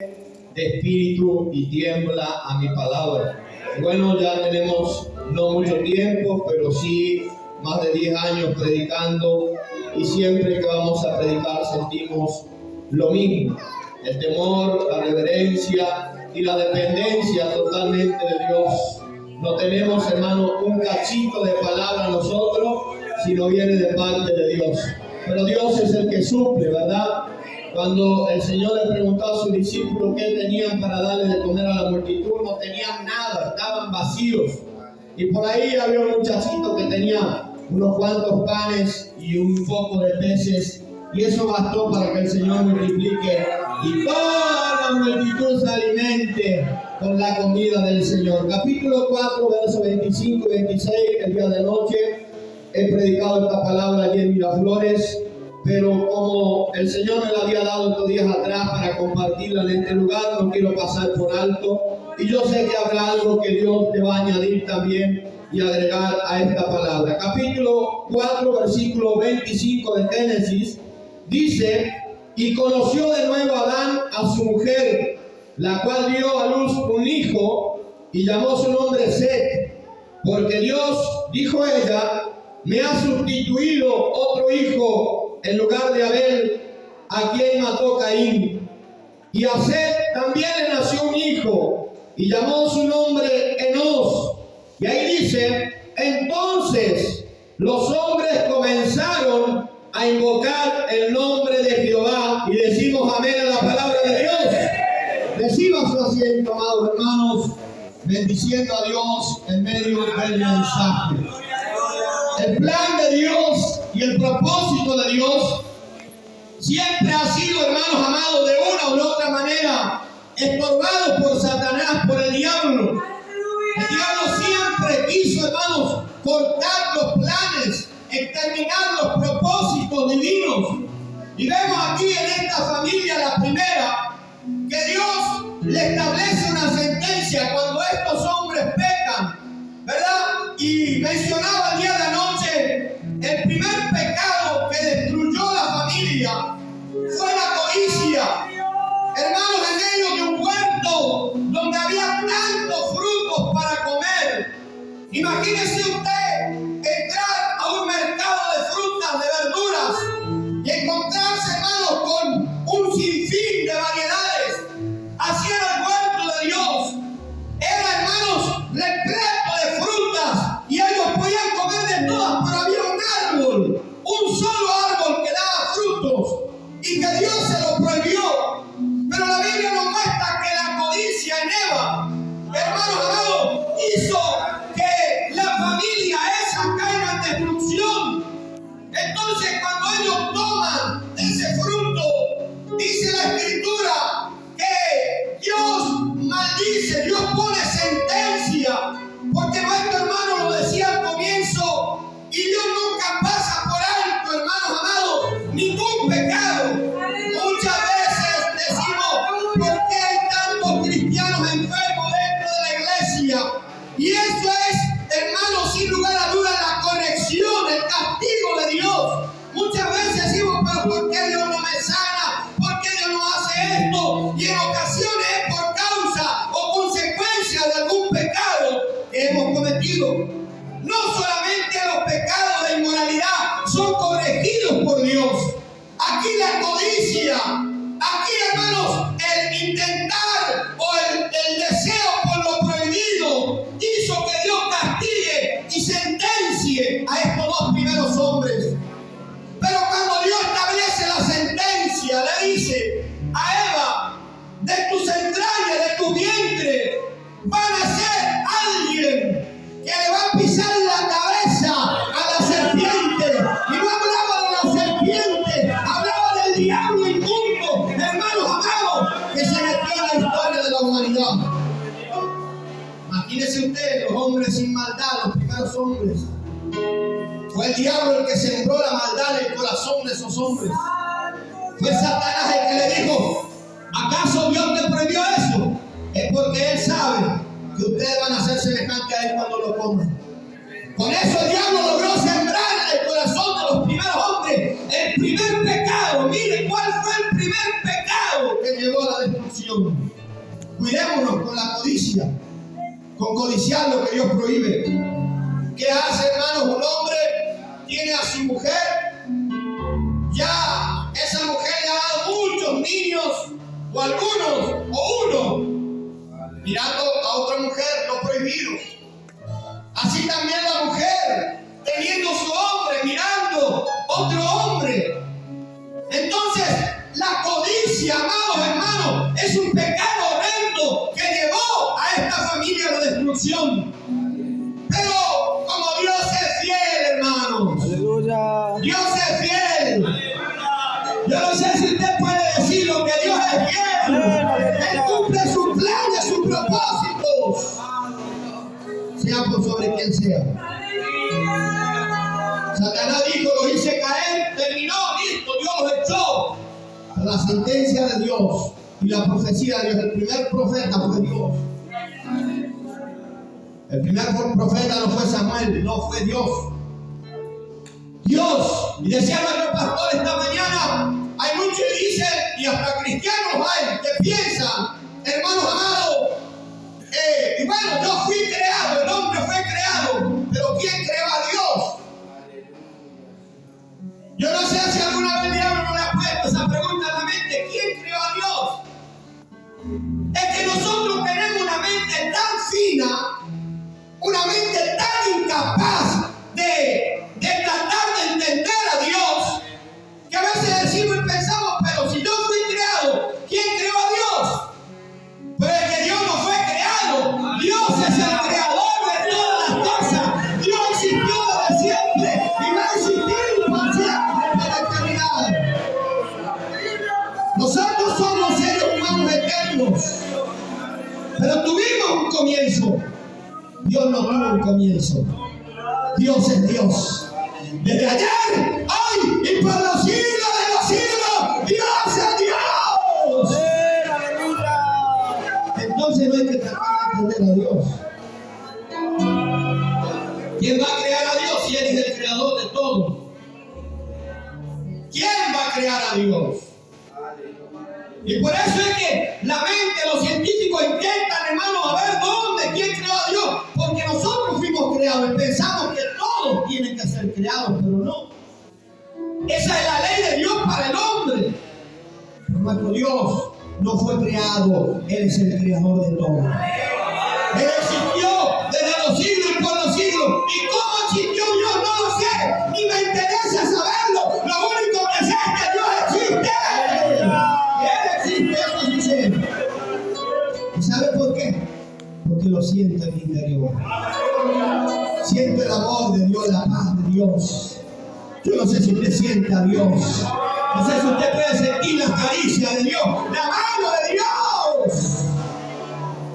de espíritu y tiembla a mi palabra. Bueno, ya tenemos no mucho tiempo, pero sí más de 10 años predicando, y siempre que vamos a predicar sentimos lo mismo: el temor, la reverencia y la dependencia totalmente de Dios. No tenemos, hermano, un cachito de palabra nosotros, sino viene de parte de Dios. Pero Dios es el que suple, ¿verdad? Cuando el Señor le preguntó a sus discípulos qué tenían para darle de comer a la multitud, no tenían nada, estaban vacíos. Y por ahí había un muchachito que tenía unos cuantos panes y un poco de peces, y eso bastó para que el Señor multiplique y toda la multitud se alimente con la comida del Señor. Capítulo 4, versos 25 y 26, el día de noche he predicado esta palabra allí en Miraflores, pero como el Señor me la había dado estos días atrás para compartirla en este lugar, no quiero pasar por alto, y yo sé que habrá algo que Dios te va a añadir también y agregar a esta palabra. Capítulo 4, versículo 25 de Génesis, dice: y conoció de nuevo Adán a su mujer, la cual dio a luz un hijo, y llamó su nombre Set, porque Dios, dijo ella, me ha sustituido otro hijo en lugar de Abel, a quien mató Caín. Y a Set también le nació un hijo, y llamó su nombre Enos. Y ahí dice: entonces los hombres comenzaron a invocar el nombre de Jehová, y decimos amén a la palabra de Dios. Reciba su asiento, amados hermanos, bendiciendo a Dios en medio del mensaje. El plan de Dios y el propósito de Dios siempre ha sido, hermanos amados, de una u otra manera, estorbados por Satanás, por el diablo. El diablo siempre quiso, hermanos, cortar los planes, exterminar los propósitos divinos. Y vemos aquí en esta familia, la primera, que Dios le establece una sentencia cuando estos hombres pecan, ¿verdad? Y mencionaba el día de anoche, el primer pecado que destruyó la familia fue la codicia. Hermanos, en medio de un huerto donde había tantos frutos para comer, imagínese usted entrar a un mercado de frutas, de verduras, y encontrarse, hermanos, con un sinfín de variedades. Así era el huerto de Dios. Era, hermanos, repleto de frutas, y ellos podían comer de todas, pero había un árbol, un solo árbol que daba frutos, y que Dios se lo prohibió. Pero la Biblia nos muestra que la codicia en Eva, hermanos amados, hizo que la familia esa caiga en destrucción. Entonces, cuando ellos toman ese fruto, dice la Escritura que Dios maldice, Dios pone sentencia, porque nuestro hermano lo decía al comienzo, y Dios nunca pasa por alto, hermanos amados, ningún pecado. Muchas veces decimos: ¿por qué hay tantos cristianos enfermos dentro de la iglesia? Y eso es, hermanos, sin lugar a dudas, la corrección, el castigo de Dios. Muchas veces decimos: pero ¿por qué Dios no me sana? ¿Por qué Dios no hace esto? Y en ocasiones es por causa o consecuencia de algún pecado que hemos cometido. No solamente los pecados de inmoralidad son corregidos por Dios. Aquí la codicia, aquí, hermanos, el intentar o el deseo por lo prohibido hizo que Dios castigue y sentencie a estos dos primeros hombres. Pero cuando Dios establece la sentencia, le dice a Eva: de tus entrañas, de tu vientre, van a ser alguien que le va a pisar la cabeza a la serpiente. Y no hablaba de la serpiente, hablaba del diablo inmundo, hermanos amados, que se metió en la historia de la humanidad. Imagínese usted, los hombres sin maldad, los primeros hombres. Fue el diablo el que sembró la maldad en el corazón de esos hombres. Fue Satanás el que le dijo: ¿acaso Dios te prohibió eso? Es porque Él sabe que ustedes van a ser semejantes a Él cuando lo coman. Con eso el diablo logró sembrar en el corazón de los primeros hombres el primer pecado. Mire, ¿cuál fue el primer primer pecado que llevó a la destrucción. Cuidémonos con la codicia, con codiciar lo que Dios prohíbe. ¿Qué hace, hermanos? Un hombre tiene a su mujer, ya esa mujer le ha dado muchos niños, o algunos, o uno, mirando a otra mujer, lo prohibido. Así también la mujer, teniendo su hombre, mirando otro hombre. Entonces, la codicia, amados hermanos, es un pecado horrendo que llevó a esta familia a la destrucción. Pero como Dios es fiel, hermanos. Aleluya. Dios es fiel. Yo no sé si usted puede decir lo que Dios es fiel. Él cumple sus planes, sus propósitos. Sea por sobre quien sea. Satanás dijo, lo hice caer, terminó, listo, Dios lo echó. Pero la sentencia de Dios y la profecía de Dios, el primer profeta fue Dios. El primer profeta no fue Samuel, no fue Dios. Dios. Y decía nuestro pastor esta mañana, hay muchos que dicen, y hasta cristianos hay, que piensan, hermanos amados, y bueno, yo fui creado, el hombre fue creado, pero ¿quién creó a Dios? Yo no sé si alguna vez el diablo no le ha puesto esa pregunta a la mente, ¿quién creó a Dios? Es que nosotros tenemos una mente tan fina, una mente tan incapaz de tratar de entender a Dios, que a veces decimos y pensamos, pero si yo fui creado, ¿quién creó a Dios? Pero es que Dios no fue creado, Dios es el creador de todas las cosas. Dios existió desde siempre y va a existir por siempre, para la eternidad. Nosotros somos seres humanos eternos, pero tuvimos un comienzo. Dios no tuvo un comienzo. Dios es Dios. Desde ayer, hoy y por los siglos de los siglos, Dios es Dios. Entonces no hay que tratar de entender a Dios. ¿Quién va a crear a Dios si Él es el creador de todo? ¿Quién va a crear a Dios? Y por eso es que la mente, los científicos intentan, hermanos, a ver dónde, quién creó a Dios, porque nosotros fuimos creados y pensamos que todos tienen que ser creados, pero no. Esa es la ley de Dios para el hombre. Pero nuestro Dios no fue creado, Él es el creador de todo. Él existió desde los siglos y por los siglos. ¿Y cómo existió Dios? No lo sé, ni me interesa saberlo. Lo único que sé es que Dios existe. ¿Y sabe por qué? Porque lo siento en mi interior. Siento el amor de Dios, la paz de Dios. Yo no sé si usted siente a Dios. No sé si usted puede sentir las caricias de Dios, la mano de Dios.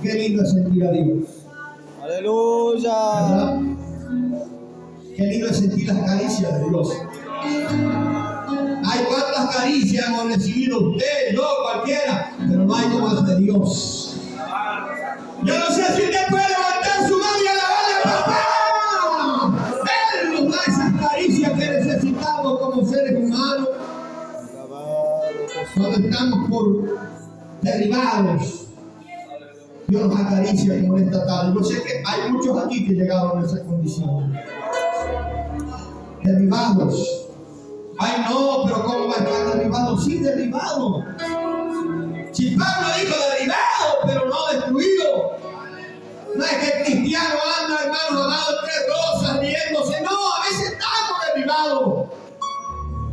Qué lindo es sentir a Dios. Aleluya. ¿Verdad? Qué lindo es sentir las caricias de Dios. Hay cuantas caricias hemos recibido usted, yo, cualquiera, pero no hay como las de Dios. Yo no sé si usted puede levantar su mano y alabarle a papá. Él nos da esas caricias que necesitamos como seres humanos. Cuando estamos por derribados, Dios nos acaricia como en esta tarde. Yo sé que hay muchos aquí que llegaron a esa condición. Derribados. Ay no, pero ¿cómo va a estar derribado? Sí, derribado. Si Pablo dijo derribado, pero no destruido. No es que el cristiano anda, hermano, amado, entre rosas, riéndose. No, a veces estamos derribados.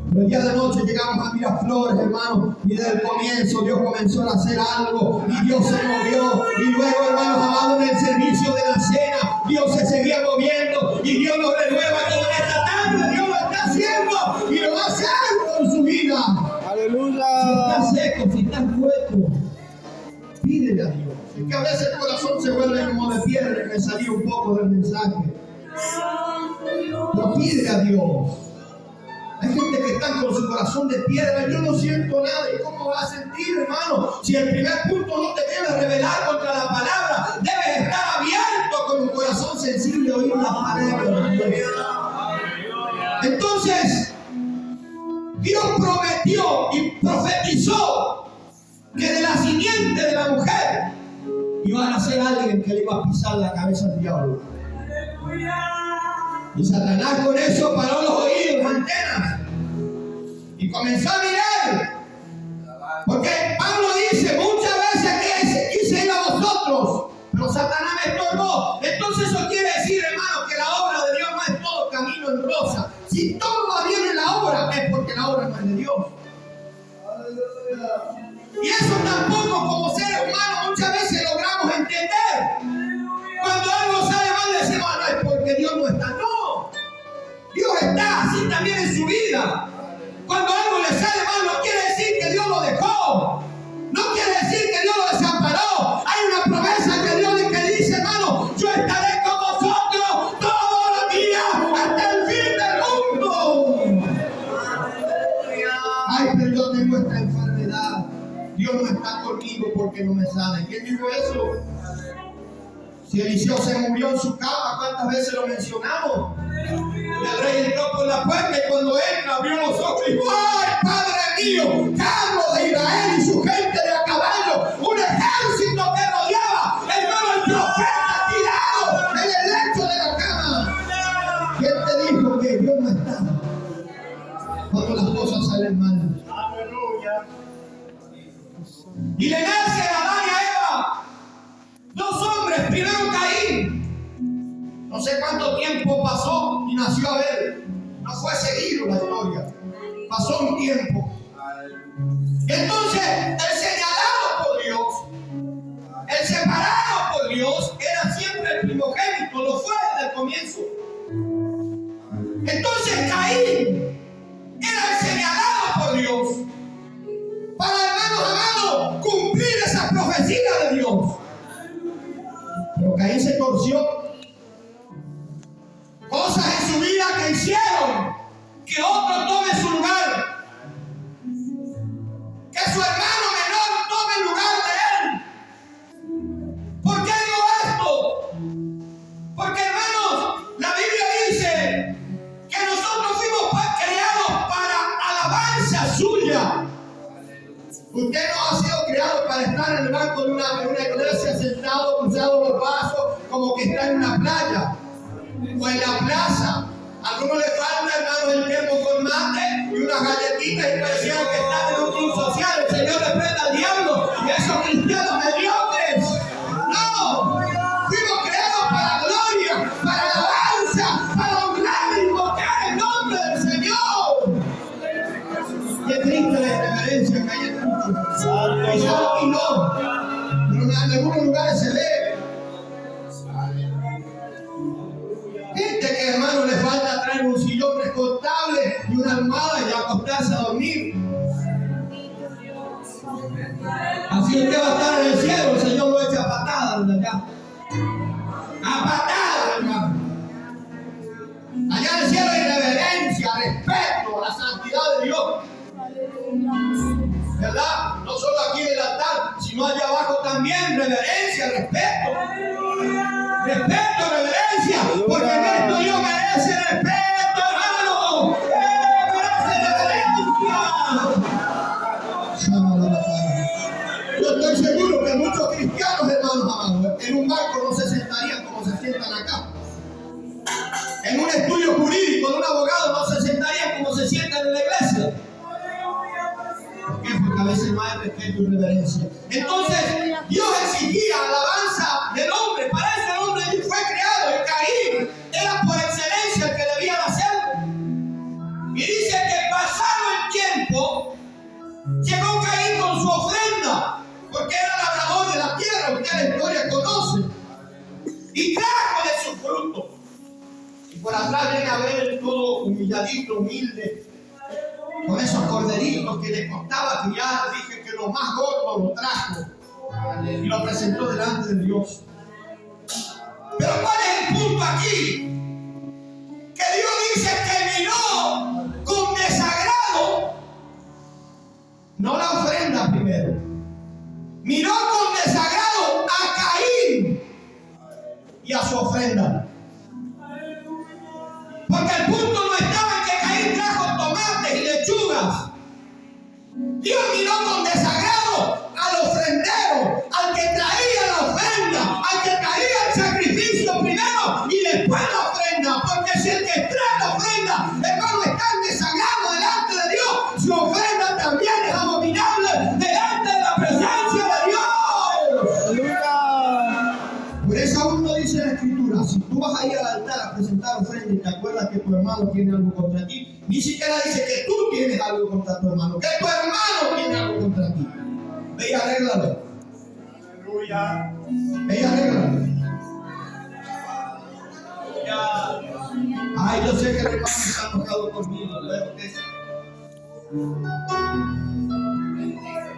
Pero el día de noche llegamos a Miraflores, hermano, y desde el comienzo Dios comenzó a hacer algo y Dios se movió. Y luego, hermanos amados, en el servicio de la cena, Dios se seguía moviendo y Dios nos renueva como en esta tarde. Dios lo está haciendo y lo va a hacer con su vida. Aleluya. Si estás seco, si estás hueco, pídele a Dios. Es que a veces el corazón se vuelve como de piedra, y me salió un poco del mensaje. Pero pídele a Dios. Hay gente que está con su corazón de piedra. Yo no siento nada. ¿Y cómo vas a sentir, hermano? Si el primer punto no te debes rebelar contra la palabra, debes estar abierto con un corazón sensible a oír la palabra de Dios. Entonces, Dios prometió y profetizó iban a ser alguien que le iba a pisar la cabeza al diablo. Y Satanás con eso paró los oídos, las antenas, y comenzó a mirar. Porque Pablo dice muchas veces que quise ir a vosotros, pero Satanás me estorbó. Entonces eso quiere decir, hermano, que la obra de Dios no es todo camino en rosa. Si todo va bien en la obra, es porque la obra no es de Dios. Y eso tampoco como seres humanos muchas veces logramos entender. Cuando algo sale mal decimos, no es porque Dios no está. No, Dios está así también en su vida. Cuando algo le sale mal no quiere decir que Dios lo dejó. No quiere decir que Dios lo desamparó. Hay una promesa que Dios le dice, hermano, yo estaré con vosotros todos los días hasta el fin del mundo. Ay, pero yo tengo esta enfermedad. Dios no está conmigo porque no me sana. ¿Quién dijo eso? Si Eliseo se murió en su cama, ¿cuántas veces lo mencionamos? El rey entró por la puerta y cuando entra abrió los ojos y dijo, ¡ay, Padre mío! Carro de Israel y su gente de a caballo, un ejército que rodeaba, hermano, el profeta tirado en el lecho de la cama. ¿Quién te dijo que Dios no está cuando las cosas salen mal? Aleluya. Y le nace a Adán y a Eva dos hombres, primero Caín. No sé cuánto tiempo pasó y nació Abel. No fue seguido la historia. Pasó un tiempo. Entonces, el señalado por Dios, el separado por Dios, era siempre el primogénito. Lo fue desde el comienzo. Entonces, Caín era el señalado por Dios para, hermanos, cumplir esa profecía de Dios. Pero Caín se torció. Cosas en su vida que hicieron que otro tome su lugar. Que su hermano menor tome el lugar de él. ¿Por qué digo esto? Porque, hermanos, la Biblia dice que nosotros fuimos creados para alabanza suya. Usted no ha sido creado para estar en el banco de una iglesia sentado, cruzado los brazos, como que está en una playa o en la plaza. A algunos le falta, hermano, el termo con mate y unas galletitas y parecieran que están en un club social. El Señor reprenda al diablo y a esos cristianos mediocres. No, fuimos creados para gloria, para alabanza, para honrar y invocar el nombre del Señor. Qué triste la irreverencia que hay en muchos. Y no, pero en algunos lugares se ve. Gente que, hermano, le falta traer un sillón descontable y una almohada y acostarse a dormir. Así usted va a estar en el cielo, el Señor lo echa a patadas desde allá. A patadas, hermano. Allá en el cielo hay reverencia, respeto a la santidad de Dios. ¿Verdad? No solo aquí en el altar, sino allá abajo también, reverencia, respeto. Respeto, reverencia, porque en esto Dios merece respeto, hermano. Merece reverencia. Yo estoy seguro que muchos cristianos, hermanos amados, en un banco no se sentarían como se sientan acá. En un estudio jurídico de un abogado no se sentarían como se sientan en la iglesia. ¿Por qué? Porque a veces no hay respeto y reverencia. Entonces, Dios exigía alabanza del hombre. Para eso el hombre fue creado. Y Caín era por excelencia el que debía de hacerlo. Y dice que pasado el tiempo, llegó Caín con su ofrenda, porque era labrador de la tierra. Usted la historia conoce. Y trajo de su fruto. Y por atrás viene a ver todo humilladito, humilde, con esos corderitos que le costaba criar. Dije que lo más gordo lo trajo y lo presentó delante de Dios. Pero ¿cuál es el punto aquí? Que Dios dice que miró con desagrado, no la ofrenda primero, miró con desagrado a Caín y a su ofrenda. Porque el punto no estaba en que Caín trajo tomates y lechugas. Dios miró con desagrado al ofrendero, al que traía la ofrenda. tu hermano tiene algo contra ti. Ni siquiera dice que tú tienes algo contra tu hermano, que tu hermano tiene algo contra ti. Ve y arréglalo. Aleluya. Ve y arréglalo. Ay, yo sé que el hermano está enojado conmigo.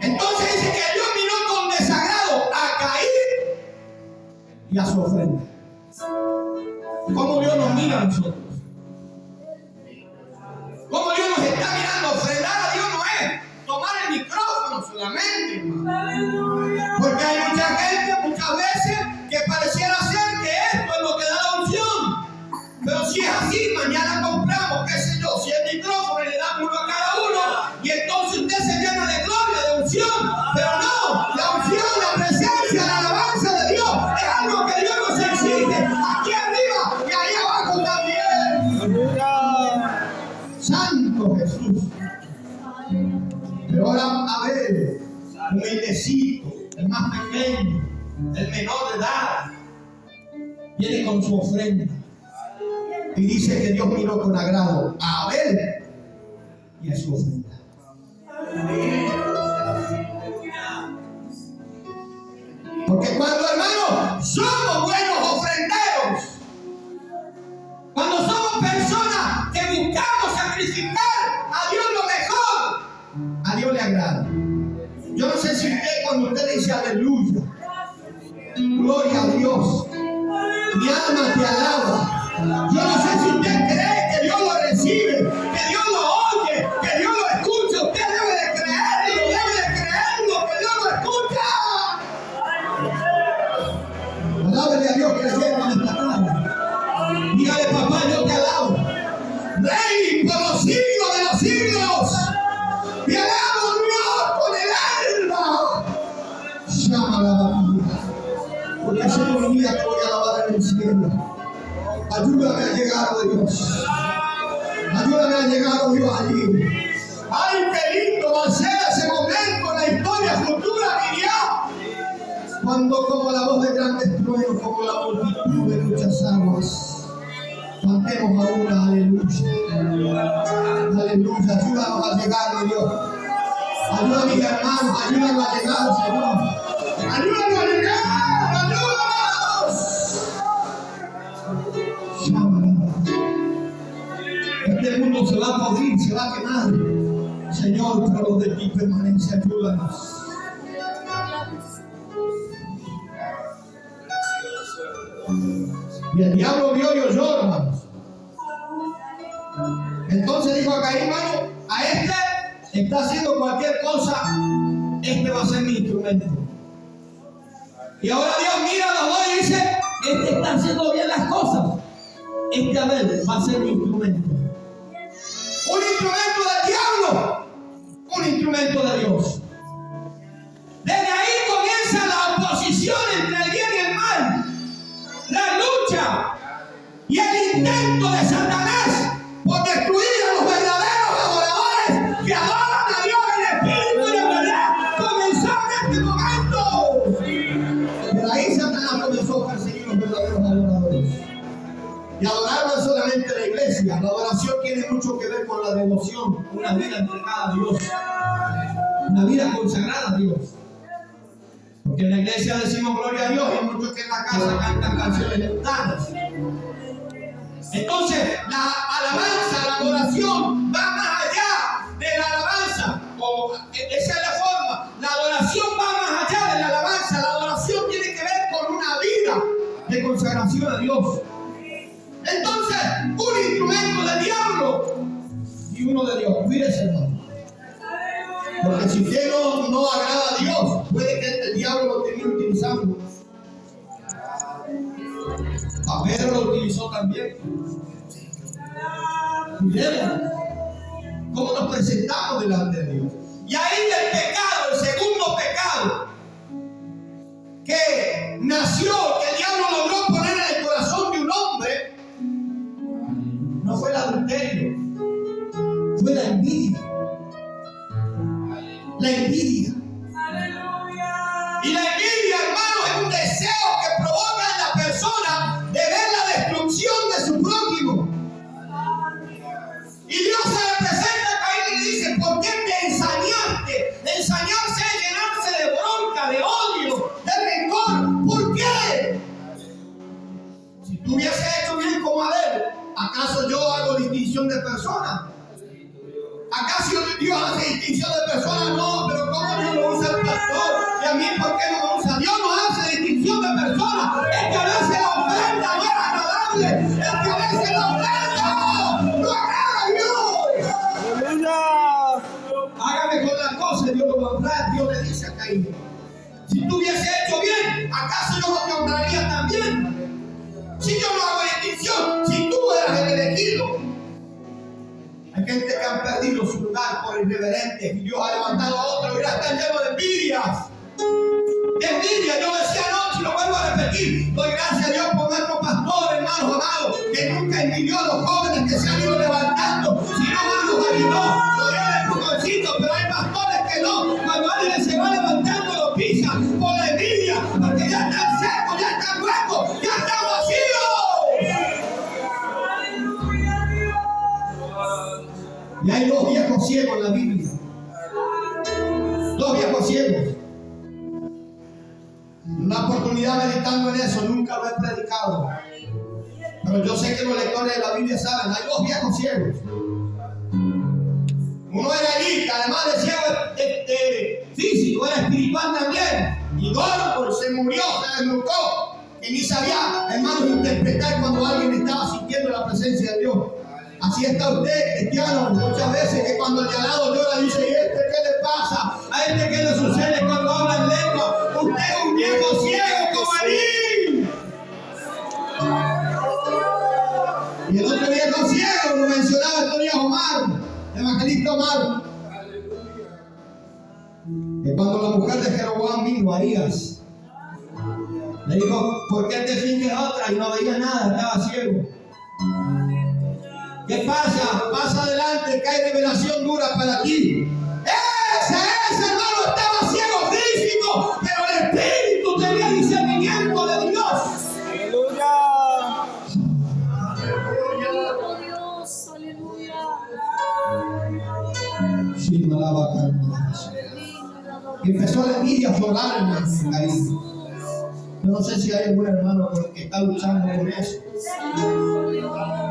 Entonces dice que Dios miró con desagrado a Caín y a su ofrenda. ¿Cómo Dios nos mira a nosotros? ¿Cómo Dios nos está mirando? Ofrendar a Dios no es tomar el micrófono solamente, hermano. Porque hay mucha gente, muchas veces, que pareciera ser que esto es lo que da la unción. Pero si es así, mañana compramos, qué sé yo, 100 micrófonos y le damos uno a cada uno, y entonces usted se llena de gloria, de unción. Pero no, la unción, la presencia, la alabanza de Dios es algo que Dios nos exige aquí arriba y ahí abajo también. Aleluya. Santo Jesús. Pero ahora, a ver, humildecito, el más pequeño, el menor de edad, viene con su ofrenda. Y dice que Dios miró con agrado a Abel y a su ofrenda. Porque cuando, hermanos, somos buenos ofrenderos, cuando somos personas que buscamos sacrificar a Dios lo mejor, a Dios le agrada. Yo no sé si usted, cuando usted dice aleluya, gloria a Dios, mi alma te alaba. Yo no sé si usted cree que Dios lo recibe, que Dios lo oye, que Dios lo escucha. Usted debe de creerlo, que Dios lo escucha. Alábele a Dios creyendo en esta tarde. Dígale, papá, yo te alabo. Rey por los siglos de los siglos. Te alabo, Dios, con el alma. Llama la batalla. Porque ese es un día que voy a alabar en el cielo. Ayúdame a llegar a Dios. Ayúdame a llegar a Dios allí. Ay, qué lindo va a ser ese momento en la historia futura, mi Dios. Cuando como la voz de grandes truenos, como la multitud de muchas aguas, cantemos a una aleluya. Aleluya. Ayúdanos a llegar, mi Dios. Ayuda a mis hermanos. Ayúdanos a llegar, Señor. Ayúdanos a llegar. Este mundo se va a podrir, se va a quemar. Señor, pero los de ti permanece, ayúdanos. Y el diablo vio y oyó, hermanos. Entonces dijo a Caín, hermano, a este está haciendo cualquier cosa, este va a ser mi instrumento. Y ahora Dios mira a los dos y dice, este está haciendo bien las cosas. Este Abel va a ser mi instrumento. Un instrumento del diablo, un instrumento de Dios. Desde ahí comienza la oposición entre el bien y el mal, la lucha y el intento de Satanás por destruir a los verdaderos adoradores que adoran a Dios en espíritu y en verdad. Comenzó en este momento. De ahí Satanás comenzó a perseguir a los verdaderos adoradores. Y adorar no es solamente la iglesia. La adoración tiene mucho que ver con la devoción, una vida entregada a Dios, una vida consagrada a Dios. Porque en la iglesia decimos gloria a Dios y hay muchos que en la casa cantan canciones mundanas. Entonces, la alabanza, la adoración va más allá de la alabanza. Esa es la forma. La adoración va más allá de la alabanza. La adoración tiene que ver con una vida de consagración a Dios. Entonces, un instrumento del diablo y uno de Dios. Cuídese, hermano. Porque si usted no agrada a Dios, puede que el diablo lo termine utilizando. A Pedro lo utilizó también. Cuidemos cómo nos presentamos delante de Dios. Y ahí el pecado, el segundo pecado que nació, que el diablo logró poner en el corazón de un hombre, no fue el adulterio, fue la envidia. La envidia. Y la envidia, hermano, es un deseo que provoca en la persona de ver la destrucción de su prójimo. ¿Acaso yo hago distinción de personas? ¿Acaso Dios hace distinción de personas? No, pero ¿cómo Dios lo usa el pastor? ¿Y a mí por qué no lo usa? Dios no hace distinción de personas. Es que a veces la ofrenda no es agradable. Es que a veces la ofrenda no agrada a Dios. Aleluya. Hágame con las cosas, Dios lo va a honrar. Dios le dice a Caín: si tú hubiese hecho bien, ¿acaso yo no te honraría también? Si yo no hago distinción, si tú eras el elegido. Hay gente que han perdido su lugar por irreverentes y Dios ha levantado a otro y ya están llenos de envidias. De envidia, yo decía anoche y lo vuelvo a repetir. Doy gracias a Dios por nuestro pastor, hermanos amados, que nunca envidió a los jóvenes que se han ido levantando, sino más los ayudó. Lo dio de empujoncito, pero hay pastores que no. Cuando alguien se va levantando, lo pisan por la envidia, porque ya están secos, ya están huecos, ya están vacíos. Y hay dos viejos ciegos en la Biblia. Dos viejos ciegos. Una oportunidad meditando en eso, nunca lo he predicado. Pero yo sé que los lectores de la Biblia saben, hay dos viejos ciegos. Uno era Elí, que además de ciego físico, era espiritual también. Y gordo, se murió, se desnucó. Y ni sabía, hermanos, interpretar cuando alguien estaba sintiendo la presencia de Dios. Así está usted, cristiano, muchas veces que cuando el de al lado llora dice: ¿y este qué le pasa? ¿A este qué le sucede cuando habla en lengua? Usted es un viejo ciego como Elí. Y el otro viejo ciego lo mencionaba el día Omar, el evangelista Omar. Que cuando la mujer de Jeroboam vino, Arías, le dijo: ¿por qué te finges otra? Y no veía nada, estaba ciego. ¿Qué pasa? Pasa adelante, que hay revelación dura para ti. Ese hermano estaba ciego físico, pero el espíritu tenía discernimiento de Dios. Aleluya. Dios, aleluya. Sí, me alaba calma. Y empezó la envidia a florar en Caín. Yo no sé si hay algún hermano que está luchando con eso.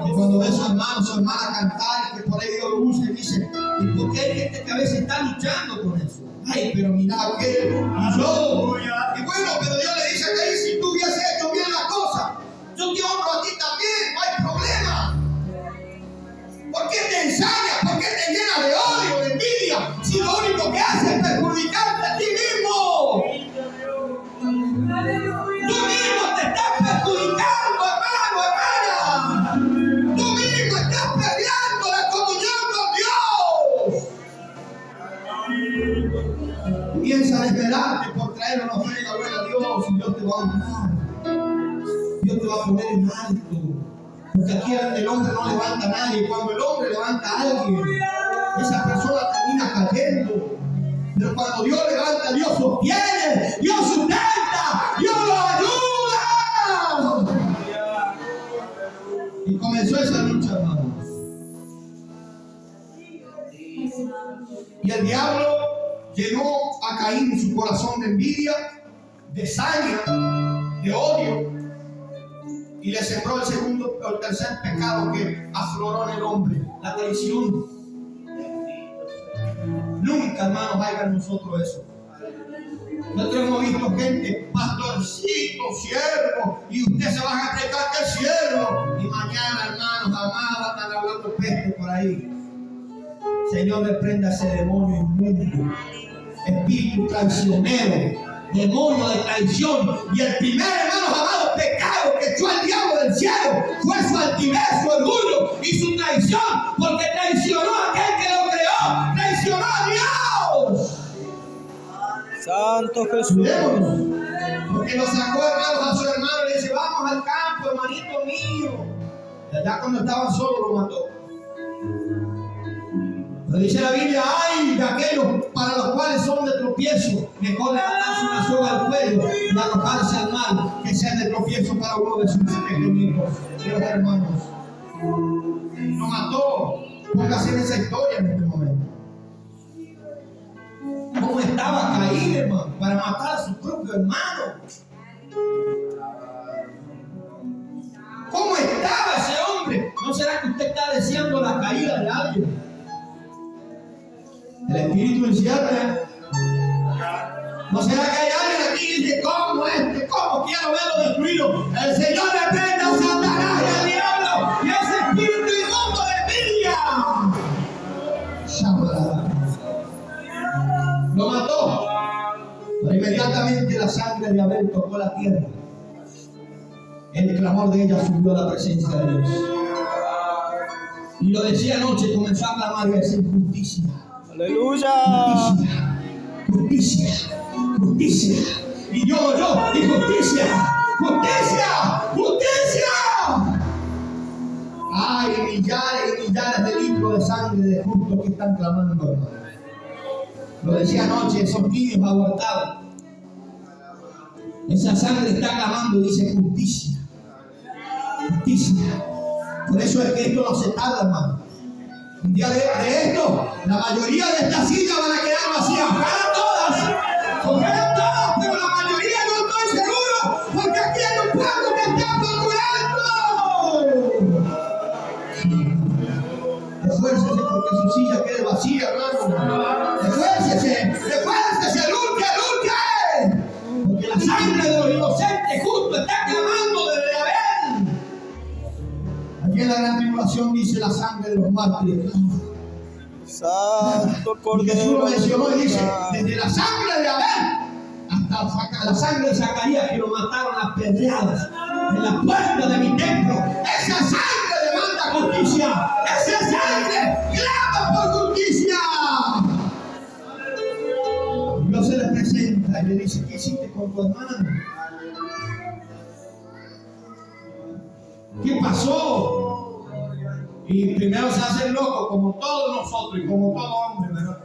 Y cuando ve a su hermano, su hermana cantar, que por ahí Dios lo usa y dice: ¿y por qué hay gente que a veces está luchando con eso? Ay, pero mira aquel y yo. Y bueno, pero Dios le dice a Caín: si tú hubieses hecho bien la cosa, yo te honro a ti también, no hay problema. ¿Por qué te ensañas? ¿Por qué te llenas de odio, de envidia? Si lo único que haces es perjudicarte a ti mismo. Tú mismo te estás perjudicando, hermano, hermana. Tú mismo estás perdiendo la comunión con Dios. Piensa desvelarte por traer una ofrenda buena a Dios y Dios te va a honrar. Dios te va a poner en alto. Porque aquí el hombre no levanta a nadie. Cuando el hombre levanta a alguien, esa persona termina cayendo. Pero cuando Dios levanta, Dios sostiene, Dios sustenta, Dios lo ayuda. Y comenzó esa lucha, hermano. Y el diablo llenó a Caín su corazón de envidia, de saña, de odio. Y le sembró el segundo o el tercer pecado que afloró en el hombre: la traición. Nunca, hermanos, haga en nosotros eso. Nosotros hemos visto gente, pastorcito, siervo, y usted se va a predicar que es siervo. Y mañana, hermanos, amados, andan hablando peste por ahí. Señor, reprenda ese demonio inmundo, espíritu traicionero, demonio de traición. Y el primer, hermanos amados, pecado que echó al diablo del cielo fue su altivez, su orgullo y su traición, porque traicionó a aquel que lo creó, traicionó a Dios. Santo Jesús. Cuidémonos, porque nos sacó, hermanos, a su hermano y le dice: vamos al campo, hermanito mío. Y allá cuando estaban solos lo mató. Pero dice la Biblia: ay de aquellos para los cuales son de tropiezo, mejor levantarse una soga al cuello y arrojarse al mar, que sea de tropiezo para uno de sus pequeñitos. Dios, hermanos, lo mató. Póngase en esa historia en este momento. ¿Cómo estaba Caín, hermano, para matar a su propio hermano? ¿Cómo estaba ese hombre? No ¿No será que usted está deseando la caída de alguien? El espíritu encierra. ¿No será que hay alguien aquí y dice, ¿cómo cómo quiero verlo destruido? El Señor reprenda a Satanás y al diablo y ese espíritu inmundo de envidia. Lo mató. Pero inmediatamente la sangre de Abel tocó la tierra. El clamor de ella subió a la presencia de Dios. Y lo decía anoche, comenzó a clamar y a decir justicia. Aleluya. Justicia. Justicia. Y yo, y justicia. Hay millares y millares de litros de sangre de justos que están clamando, hermano. Lo decía anoche, esos niños abortados. Esa sangre está clamando y dice justicia. Por eso es que esto no se tarda, hermano. Un día de esto, la mayoría de estas sillas van a quedar vacías. Ojalá todas, pero la mayoría no estoy seguro, porque aquí hay un pueblo que está procurando. Esfuércese porque su silla quede vacía, hermano. Esfuércese, luche. Porque la sangre de los inocentes justo está clamando desde Abel. Aquí en la gran tribulación dice la sangre de los mártires. Santo Cordero. Jesús lo mencionó y dice, desde la sangre de Abel hasta la sangre de Zacarías que lo mataron a pedreadas en la puerta de mi templo. Esa sangre demanda justicia. Esa sangre clama por justicia. Dios se le presenta y le dice, ¿qué hiciste con tu hermano? ¿Qué pasó? Y primero se hace el loco, como todos nosotros y como todo hombre, ¿verdad?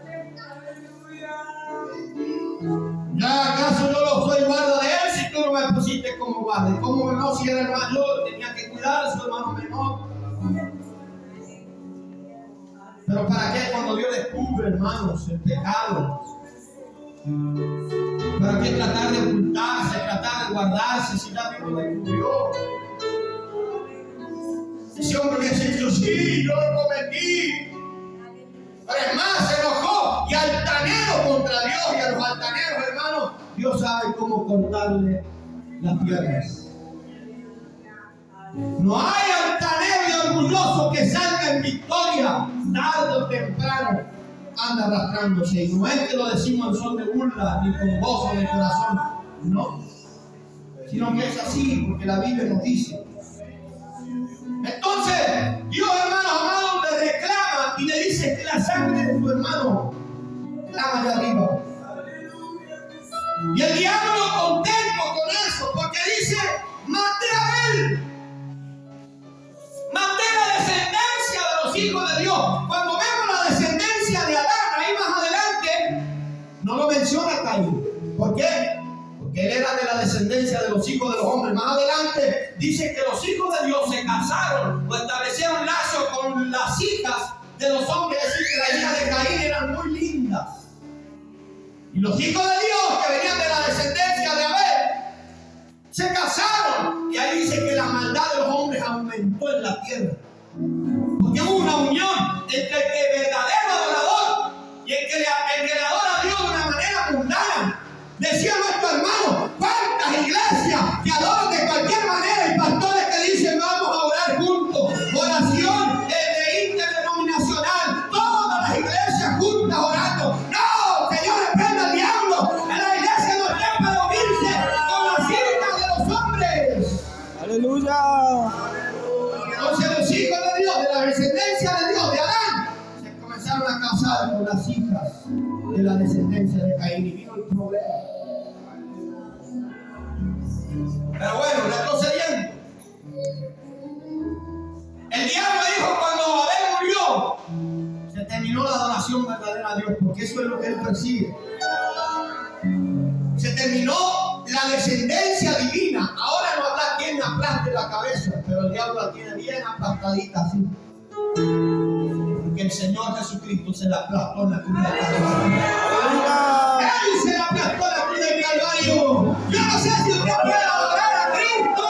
¿Ya acaso yo lo soy guarda de él si tú no me pusiste como guarda? ¿Cómo no? Si era el mayor, tenía que cuidar a su hermano menor. Pero ¿para qué cuando Dios descubre, hermanos, el pecado? ¿Para qué tratar de ocultarse, tratar de guardarse si ya Dios lo descubrió? Ese hombre hubiese dicho, sí, yo lo cometí. Pero es más, se enojó y altanero contra Dios. Y a los altaneros, hermanos, Dios sabe cómo cortarle las piernas. No hay altanero y orgulloso que salga en victoria. Tarde o temprano anda arrastrándose. Y no es que lo decimos en son de burla ni con gozo en el corazón. No. Sino que es así, porque la Biblia nos dice. Entonces, Dios, hermanos amados, le reclama y le dice que la sangre de tu hermano clama allá arriba. Y el diablo contento con eso, porque dice, maté a Abel. Maté la descendencia de los hijos de Dios. Cuando vemos la descendencia de Adán, ahí más adelante, no lo menciona Caín. ¿Por qué? Porque él era de la descendencia de los hijos de los hombres. Más adelante dice que los hijos de Dios se casaron o establecieron lazos con las hijas de los hombres. Es decir, que las hijas de Caín eran muy lindas. Y los hijos de Dios que venían de la descendencia de Abel se casaron. Y ahí dice que la maldad de los hombres aumentó en la tierra. Porque hubo una unión entre el que verdadero adorador y el que le adora a Dios de una manera mundana. Decía nuestro hermano, ¿cuántas iglesias que adoran de cualquier manera y pastores que dicen vamos a orar juntos? Oración de interdenominacional, todas las iglesias juntas orando. ¡No! Señor, reprenda al diablo. En la iglesia no está para unirse con las hijas de los hombres. Aleluya. Entonces los hijos de Dios, de la descendencia de Dios, de Adán, se comenzaron a casar con las hijas de la descendencia de Caín y vino el problema. Pero bueno, retrocediendo. El diablo dijo cuando Abel murió, se terminó la adoración verdadera a Dios, porque eso es lo que él persigue. Se terminó la descendencia divina. Ahora no habrá quien aplaste la cabeza, pero el diablo la tiene bien aplastadita así. Porque el Señor Jesucristo se la aplastó en la cruz del Calvario. Él se la aplastó en la cruz del Calvario. Yo no sé si usted puede adorar a Cristo.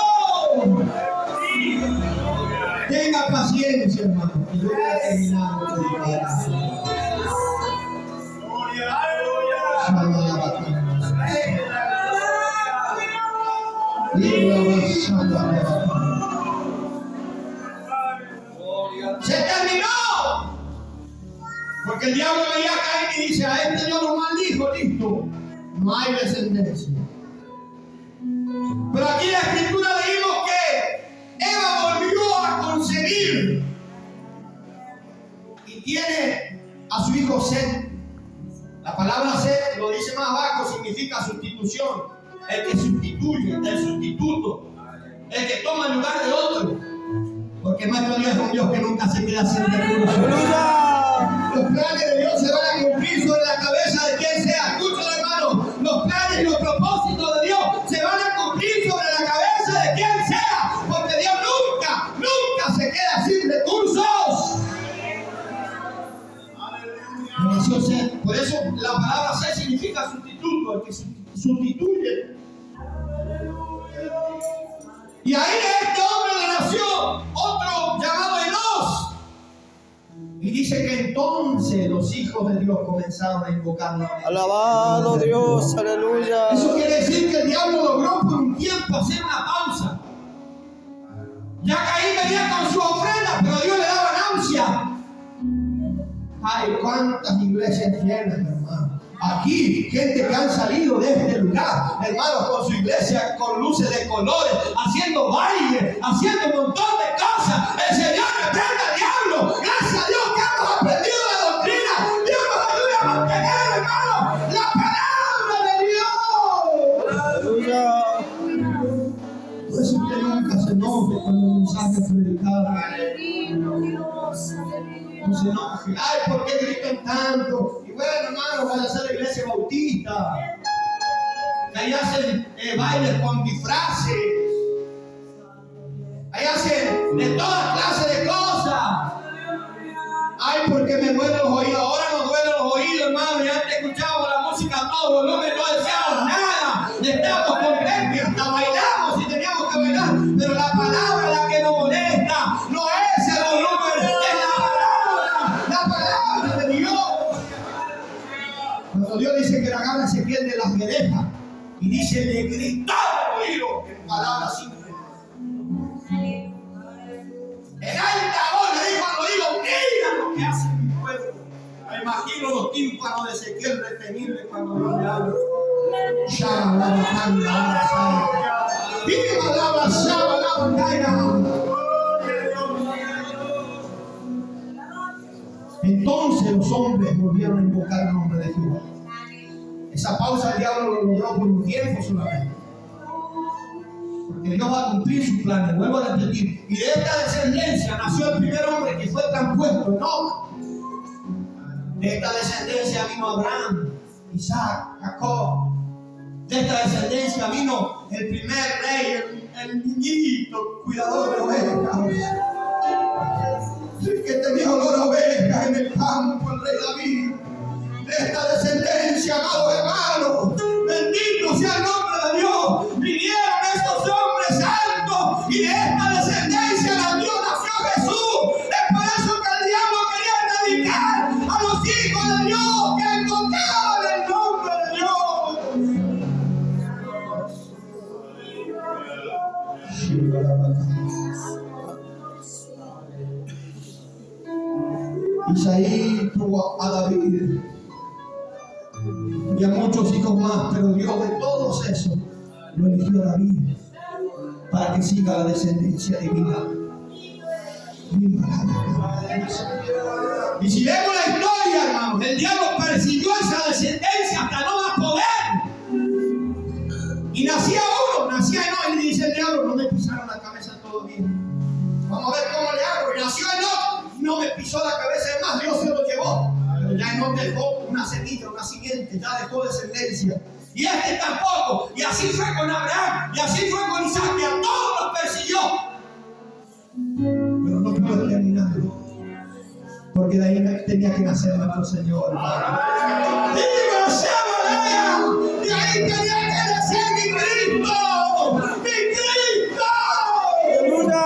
Tenga paciencia. hermano, y yo voy a terminar de predicar. Se terminó. Porque el diablo veía a Caín y dice: a este yo lo maldijo, listo. No hay descendencia. Pero aquí en la escritura leímos que Eva volvió a concebir y tiene a su hijo Set. La palabra Set, lo dice más abajo, significa sustitución. El que sustituye, el sustituto, el que toma el lugar de otro. Porque nuestro Dios es un Dios que nunca se queda sin recursos. ¡Aleluya! Los planes de Dios se van a cumplir sobre la cabeza de quien sea. Escúchalo, hermano. Los planes y los propósitos de Dios se van a cumplir sobre la cabeza de quien sea. Porque Dios nunca se queda sin recursos. Por eso la palabra ser significa sustituto, el que sustituye. Y ahí de este hombre le nació otro llamado Enos. Y dice que entonces los hijos de Dios comenzaron a invocarlo. Alabado Dios, aleluya. Eso quiere decir que el diablo logró por un tiempo hacer una pausa. Ya Caín venía con su ofrenda, pero Dios le daba náusea. Ay, cuántas iglesias llenas, hermano. Aquí, gente que han salido de este lugar, hermanos, con su iglesia, con luces de colores, haciendo baile, haciendo un montón de cosas. El Señor reprenda al diablo. Gracias a Dios que hemos aprendido la doctrina. Dios nos ayude a mantener, hermano, la palabra de Dios. Aleluya. Por eso usted nunca se enoje cuando un mensaje es predicado. No se enoje. Ay, ¿por qué gritan tanto? Y bueno, hermano, vaya a ser la iglesia bautista. Que ahí hacen bailes con disfraces. Ahí hacen de todas clases de cosas. Ay, porque me duelen los oídos. Ahora nos duelen los oídos, hermano. Y antes escuchábamos la música a todo volumen, no decíamos nada. Estábamos contentos y hasta bailamos si teníamos que bailar. Pero la palabra es la que nos molesta. No es el volumen, es la palabra de Dios. Cuando Dios dice que la gana se pierde las orejas y dice le gritar al oído en palabras simples. El altavoz le dijo al oído: mira lo que hace mi pueblo. Me imagino los tímpanos de Ezequiel retenibles cuando Dios le habla. Entonces los hombres volvieron a invocar el nombre de Jehová. Esa pausa el diablo lo logró por un tiempo solamente. Porque Dios va a cumplir sus planes. Vuelvo a repetir. Y de esta descendencia nació el primer hombre que fue transpuesto, Enoc. De esta descendencia vino Abraham, Isaac, Jacob. De esta descendencia vino el primer rey, el niñito, cuidador de ovejas. El que tenía olor a ovejas en el campo, el rey David. De esta descendencia, amados hermanos, bendito sea el nombre de Dios. Vinieron estos hombres santos y de esta descendencia nació Jesús. Es por eso que el diablo quería dedicar a los hijos de Dios que invocaban el nombre de Dios. Isaí tuvo a David y a muchos hijos más, pero Dios de todos esos lo eligió a David para que siga la descendencia divina. Y si vemos la historia, hermanos, el diablo persiguió esa descendencia hasta no más poder. Y nacía Enoc, y le dice el diablo: no me pisaron la cabeza todavía. Vamos a ver cómo le hago. Y nació Enoc, y no me pisó la cabeza, es más, Dios se lo llevó. Pero ya Enoc dejó una semilla, una simiente, ya dejó descendencia. Y este tampoco. Y así fue con Abraham, y así fue con Isaac, y a todos los persiguió. Pero no pudo terminarlo. Porque de ahí tenía que nacer nuestro Señor. De ahí tenía que nacer mi Cristo. ¡Mi Cristo! ¡Aleluya!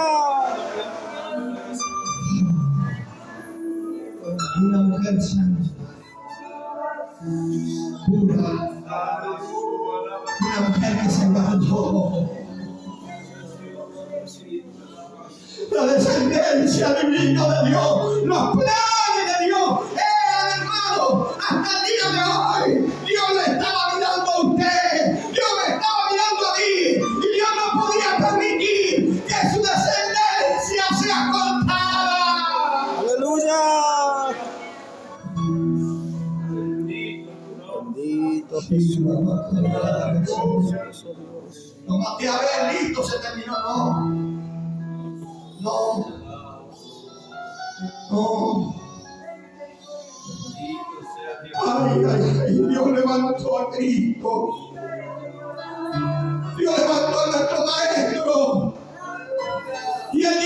la descendencia divina de Dios, los planes de Dios eran, hermano, hasta el día de hoy. Dios le estaba mirando a usted, Dios me estaba mirando a mí, y Dios no podía permitir que su descendencia sea cortada. Aleluya. Bendito Jesús. No maté a ver, listo, se terminó, no. Ay, Dios levantó a Cristo. Dios levantó a nuestro Maestro. Y el